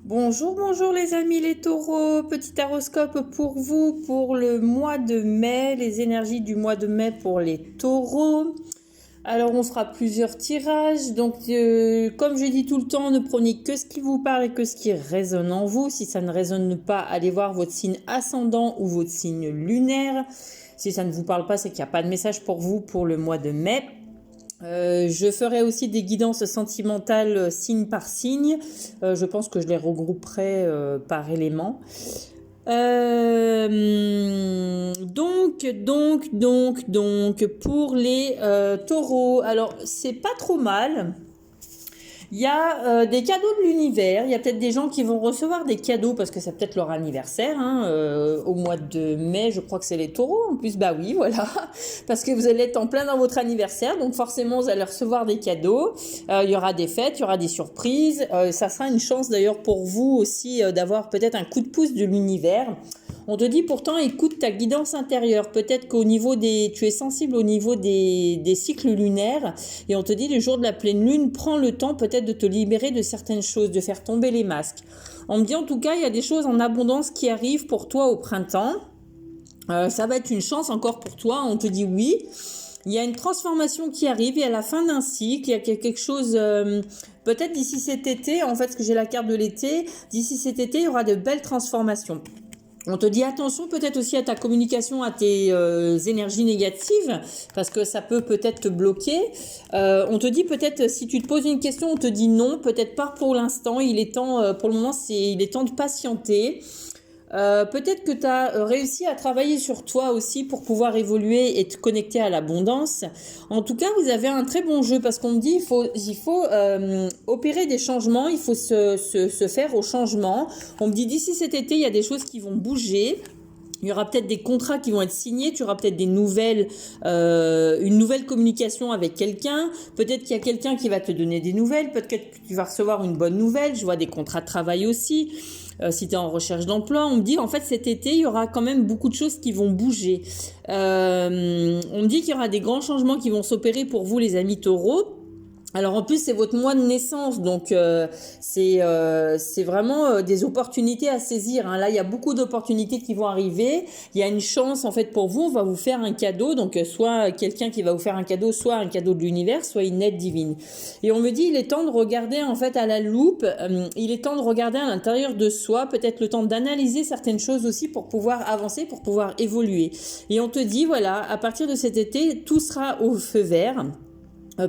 Bonjour, bonjour les amis les taureaux, petit horoscope pour vous pour le mois de mai, les énergies du mois de mai pour les taureaux. Alors on fera plusieurs tirages, donc comme je dis tout le temps, ne prenez que ce qui vous parle et que ce qui résonne en vous. Si ça ne résonne pas, allez voir votre signe ascendant ou votre signe lunaire. Si ça ne vous parle pas, c'est qu'il n'y a pas de message pour vous pour le mois de mai. Je ferai aussi des guidances sentimentales signe par signe. Je pense que je les regrouperai par élément. Donc, pour les taureaux, alors c'est pas trop mal. Il y a des cadeaux de l'univers. Il y a peut-être des gens qui vont recevoir des cadeaux parce que c'est peut-être leur anniversaire au mois de mai. Je crois que c'est les taureaux. En plus, bah oui, voilà. Parce que vous allez être en plein dans votre anniversaire. Donc forcément, vous allez recevoir des cadeaux. Il y aura des fêtes, il y aura des surprises. Ça sera une chance d'ailleurs pour vous aussi d'avoir peut-être un coup de pouce de l'univers. On te dit pourtant, écoute ta guidance intérieure. Peut-être qu'au niveau tu es sensible au niveau des cycles lunaires. Et on te dit, le jour de la pleine lune, prends le temps peut-être de te libérer de certaines choses, de faire tomber les masques. On me dit en tout cas, il y a des choses en abondance qui arrivent pour toi au printemps. Ça va être une chance encore pour toi. On te dit oui. Il y a une transformation qui arrive et à la fin d'un cycle, il y a quelque chose, peut-être d'ici cet été, en fait, parce que j'ai la carte de l'été, d'ici cet été, il y aura de belles transformations. On te dit attention peut-être aussi à ta communication, à tes énergies négatives, parce que ça peut peut-être te bloquer. On te dit peut-être, si tu te poses une question, on te dit non, peut-être pas pour l'instant, il est temps, pour le moment, il est temps de patienter. Peut-être que tu as réussi à travailler sur toi aussi pour pouvoir évoluer et te connecter à l'abondance. En tout cas, vous avez un très bon jeu parce qu'on me dit il faut opérer des changements, il faut se faire au changement. On me dit d'ici cet été, il y a des choses qui vont bouger. Il y aura peut-être des contrats qui vont être signés, tu auras peut-être une nouvelle communication avec quelqu'un, peut-être qu'il y a quelqu'un qui va te donner des nouvelles, peut-être que tu vas recevoir une bonne nouvelle, je vois des contrats de travail aussi, si tu es en recherche d'emploi, on me dit en fait cet été il y aura quand même beaucoup de choses qui vont bouger. On me dit qu'il y aura des grands changements qui vont s'opérer pour vous les amis taureaux. Alors en plus c'est votre mois de naissance, donc c'est vraiment des opportunités à saisir. Là il y a beaucoup d'opportunités qui vont arriver. Il y a une chance en fait pour vous. On va vous faire un cadeau, donc soit quelqu'un qui va vous faire un cadeau, soit un cadeau de l'univers, soit une aide divine. Et on me dit il est temps de regarder en fait à la loupe. Il est temps de regarder à l'intérieur de soi. Peut-être le temps d'analyser certaines choses aussi pour pouvoir avancer, pour pouvoir évoluer. Et on te dit voilà à partir de cet été tout sera au feu vert.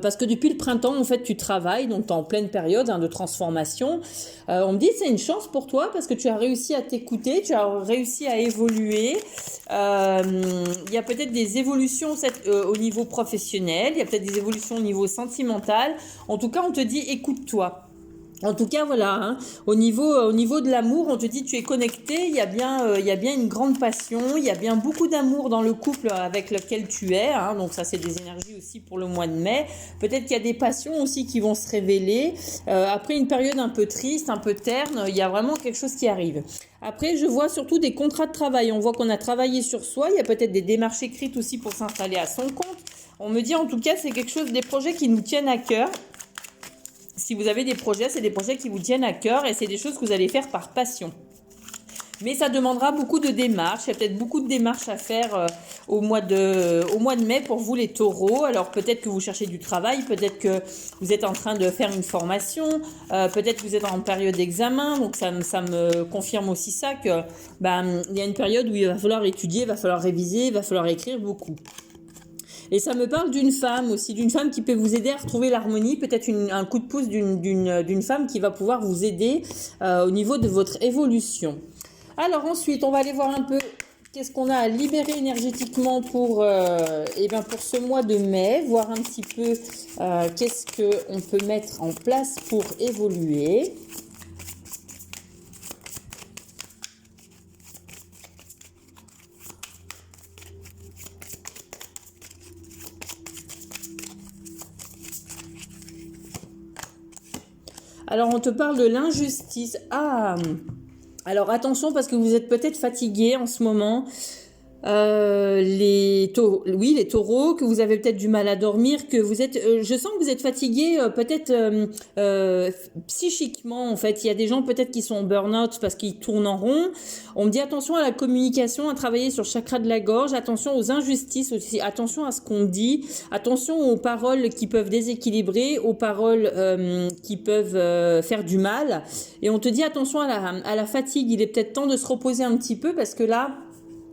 Parce que depuis le printemps, en fait, tu travailles, donc tu es en pleine période de transformation. On me dit c'est une chance pour toi parce que tu as réussi à t'écouter, tu as réussi à évoluer. Il y a peut-être des évolutions au niveau professionnel, il y a peut-être des évolutions au niveau sentimental. En tout cas, on te dit écoute-toi. En tout cas, voilà, au niveau de l'amour, on te dit tu es connecté, il y a bien une grande passion, il y a bien beaucoup d'amour dans le couple avec lequel tu es, donc ça c'est des énergies aussi pour le mois de mai. Peut-être qu'il y a des passions aussi qui vont se révéler. Après une période un peu triste, un peu terne, il y a vraiment quelque chose qui arrive. Après, je vois surtout des contrats de travail, on voit qu'on a travaillé sur soi, il y a peut-être des démarches écrites aussi pour s'installer à son compte. On me dit en tout cas c'est quelque chose, des projets qui nous tiennent à cœur. Si vous avez des projets, c'est des projets qui vous tiennent à cœur et c'est des choses que vous allez faire par passion. Mais ça demandera beaucoup de démarches. Il y a peut-être beaucoup de démarches à faire au mois de mai pour vous les taureaux. Alors peut-être que vous cherchez du travail, peut-être que vous êtes en train de faire une formation, peut-être que vous êtes en période d'examen. Donc ça me confirme aussi ça que il y a une période où il va falloir étudier, il va falloir réviser, il va falloir écrire beaucoup. Et ça me parle d'une femme aussi, d'une femme qui peut vous aider à retrouver l'harmonie, peut-être un coup de pouce d'une femme qui va pouvoir vous aider au niveau de votre évolution. Alors ensuite, on va aller voir un peu qu'est-ce qu'on a à libérer énergétiquement pour ce mois de mai, voir un petit peu qu'est-ce qu'on peut mettre en place pour évoluer. Alors, on te parle de l'injustice. Alors attention parce que vous êtes peut-être fatigué en ce moment. Oui, les taureaux, que vous avez peut-être du mal à dormir, que vous êtes, je sens que vous êtes fatigué, peut-être psychiquement en fait. Il y a des gens peut-être qui sont en burn-out parce qu'ils tournent en rond. On me dit attention à la communication, à travailler sur le chakra de la gorge, attention aux injustices aussi, attention à ce qu'on dit, attention aux paroles qui peuvent déséquilibrer, aux paroles qui peuvent faire du mal. Et on te dit attention à la fatigue. Il est peut-être temps de se reposer un petit peu parce que là,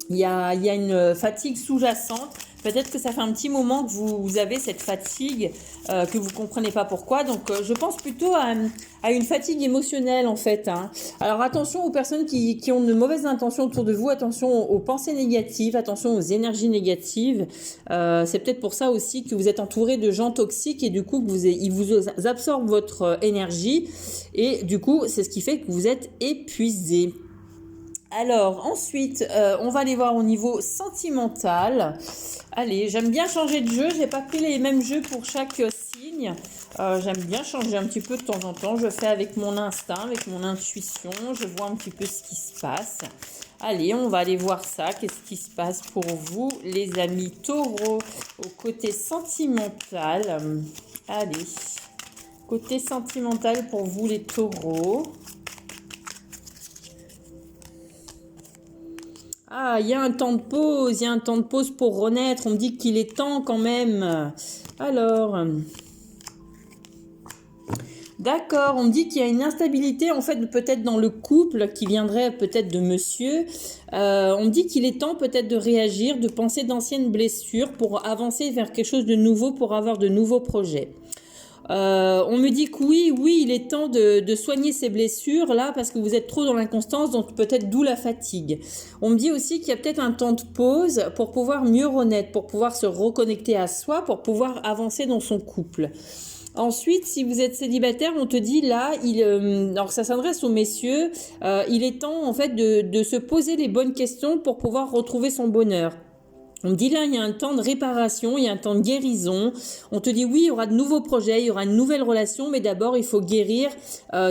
il y a une fatigue sous-jacente. Peut-être que ça fait un petit moment que vous avez cette fatigue, que vous comprenez pas pourquoi. Donc, je pense plutôt à une fatigue émotionnelle, en fait. Hein. Alors, attention aux personnes qui ont de mauvaises intentions autour de vous. Attention aux pensées négatives. Attention aux énergies négatives. C'est peut-être pour ça aussi que vous êtes entouré de gens toxiques et du coup, ils vous absorbent votre énergie. Et du coup, c'est ce qui fait que vous êtes épuisé. Alors, ensuite, on va aller voir au niveau sentimental. Allez, j'aime bien changer de jeu. J'ai pas pris les mêmes jeux pour chaque signe. J'aime bien changer un petit peu de temps en temps. Je fais avec mon instinct, avec mon intuition. Je vois un petit peu ce qui se passe. Allez, on va aller voir ça. Qu'est-ce qui se passe pour vous, les amis taureaux, au côté sentimental. Allez, côté sentimental pour vous, les taureaux. Ah, il y a un temps de pause, il y a un temps de pause pour renaître. On me dit qu'il est temps quand même. Alors, d'accord, on me dit qu'il y a une instabilité en fait peut-être dans le couple qui viendrait peut-être de monsieur. On me dit qu'il est temps peut-être de réagir, de penser d'anciennes blessures pour avancer vers quelque chose de nouveau, pour avoir de nouveaux projets. On me dit que oui, il est temps de soigner ces blessures là parce que vous êtes trop dans l'inconstance, donc peut-être d'où la fatigue. On me dit aussi qu'il y a peut-être un temps de pause pour pouvoir mieux renaître, pour pouvoir se reconnecter à soi, pour pouvoir avancer dans son couple. Ensuite, si vous êtes célibataire, on te dit là, alors ça s'adresse aux messieurs, il est temps en fait de se poser les bonnes questions pour pouvoir retrouver son bonheur. On me dit là, il y a un temps de réparation, il y a un temps de guérison. On te dit oui, il y aura de nouveaux projets, il y aura une nouvelle relation, mais d'abord, il faut guérir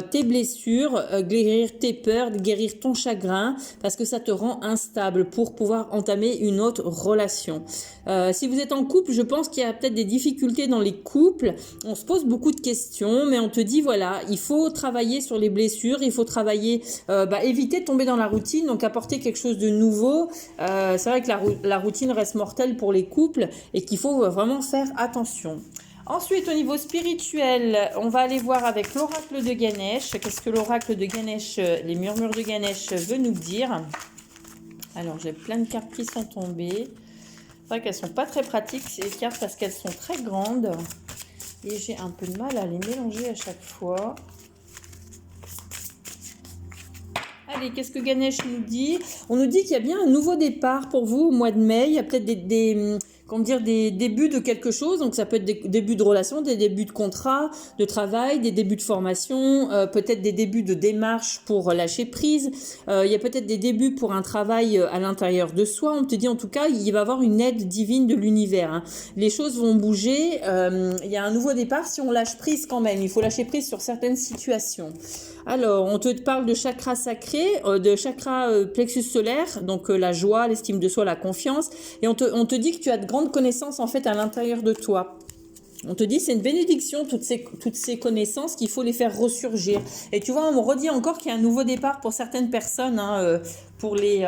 tes blessures, guérir tes peurs, guérir ton chagrin, parce que ça te rend instable pour pouvoir entamer une autre relation. Si vous êtes en couple, je pense qu'il y a peut-être des difficultés dans les couples. On se pose beaucoup de questions, mais on te dit voilà, il faut travailler sur les blessures, il faut travailler, éviter de tomber dans la routine, donc apporter quelque chose de nouveau. C'est vrai que la routine reste mortelle pour les couples et qu'il faut vraiment faire attention. Ensuite, au niveau spirituel, on va aller voir avec l'oracle de Ganesh. Qu'est-ce que l'oracle de Ganesh, les murmures de Ganesh veut nous dire? Alors, j'ai plein de cartes qui sont tombées. C'est vrai qu'elles sont pas très pratiques, ces cartes, parce qu'elles sont très grandes. Et j'ai un peu de mal à les mélanger à chaque fois. Allez, qu'est-ce que Ganesh nous dit? On nous dit qu'il y a bien un nouveau départ pour vous au mois de mai. Il y a peut-être des débuts de quelque chose. Donc, ça peut être des débuts de relation, des débuts de contrat, de travail, des débuts de formation, peut-être des débuts de démarche pour lâcher prise. Il y a peut-être des débuts pour un travail à l'intérieur de soi. On te dit en tout cas, il va y avoir une aide divine de l'univers. Hein. Les choses vont bouger. Il y a un nouveau départ si on lâche prise quand même. Il faut lâcher prise sur certaines situations. Alors, on te parle de chakra sacré, de chakra plexus solaire, donc la joie, l'estime de soi, la confiance. Et on te dit que tu as de grandes connaissances en fait à l'intérieur de toi. On te dit c'est une bénédiction, toutes ces connaissances, qu'il faut les faire ressurgir. Et tu vois, on me redit encore qu'il y a un nouveau départ pour certaines personnes, hein, pour les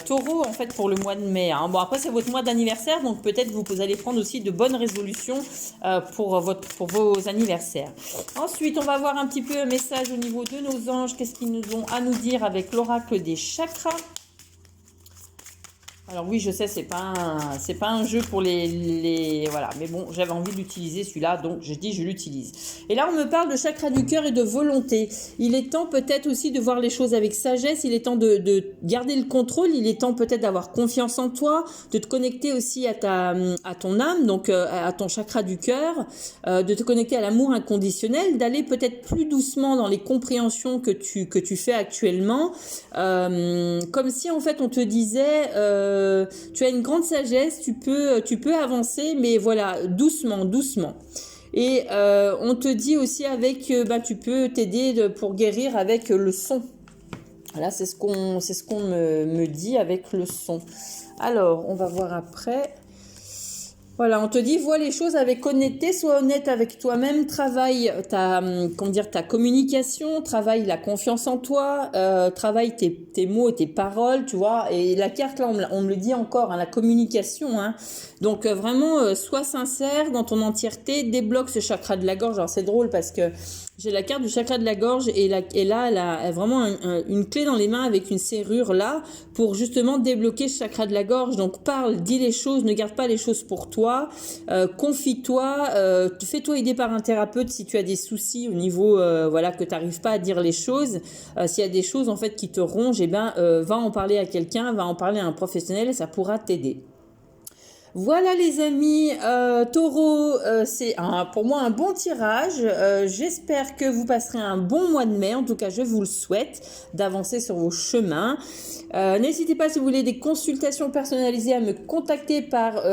taureaux, en fait, pour le mois de mai. Hein. Bon, après, c'est votre mois d'anniversaire, donc peut-être vous allez prendre aussi de bonnes résolutions pour vos anniversaires. Ensuite, on va voir un petit peu un message au niveau de nos anges. Qu'est-ce qu'ils nous ont à nous dire avec l'oracle des chakras? Alors oui, je sais, c'est pas un jeu pour les voilà, mais bon, j'avais envie d'utiliser celui-là, donc je dis je l'utilise. Et là, on me parle de chakra du cœur et de volonté. Il est temps peut-être aussi de voir les choses avec sagesse, il est temps de garder le contrôle, il est temps peut-être d'avoir confiance en toi, de te connecter aussi à ton âme, donc à ton chakra du cœur, de te connecter à l'amour inconditionnel, d'aller peut-être plus doucement dans les compréhensions que tu fais actuellement, comme si en fait on te disait tu as une grande sagesse, tu peux avancer, mais voilà, doucement. Et on te dit aussi avec, tu peux t'aider pour guérir avec le son. Voilà, c'est ce qu'on me dit avec le son. Alors, on va voir après. Voilà, on te dit, vois les choses avec honnêteté, sois honnête avec toi-même, travaille ta communication, travaille la confiance en toi, travaille tes mots et tes paroles, tu vois. Et la carte, là, on me le dit encore, hein, la communication, hein. Donc, vraiment, sois sincère dans ton entièreté, débloque ce chakra de la gorge. Alors, c'est drôle parce que j'ai la carte du chakra de la gorge et là, elle a vraiment une clé dans les mains avec une serrure là pour justement débloquer ce chakra de la gorge. Donc parle, dis les choses, ne garde pas les choses pour toi, confie-toi, fais-toi aider par un thérapeute si tu as des soucis au niveau voilà que tu n'arrives pas à dire les choses. S'il y a des choses en fait qui te rongent, eh ben va en parler à quelqu'un, va en parler à un professionnel et ça pourra t'aider. Voilà les amis, Taureau, c'est pour moi un bon tirage. J'espère que vous passerez un bon mois de mai. En tout cas, je vous le souhaite d'avancer sur vos chemins. N'hésitez pas si vous voulez des consultations personnalisées à me contacter par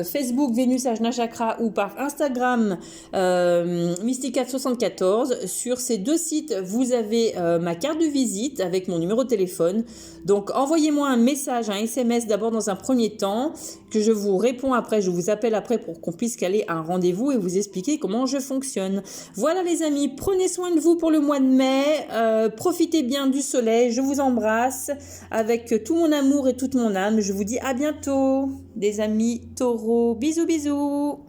Facebook Vénus Ajna Chakra ou par Instagram Mysticat74. Sur ces deux sites, vous avez ma carte de visite avec mon numéro de téléphone. Donc envoyez-moi un message, un SMS d'abord dans un premier temps, que je vous réponds après, je vous appelle après pour qu'on puisse caler un rendez-vous et vous expliquer comment je fonctionne. Voilà les amis, prenez soin de vous pour le mois de mai, profitez bien du soleil, je vous embrasse avec tout mon amour et toute mon âme. Je vous dis à bientôt, des amis taureaux, bisous bisous.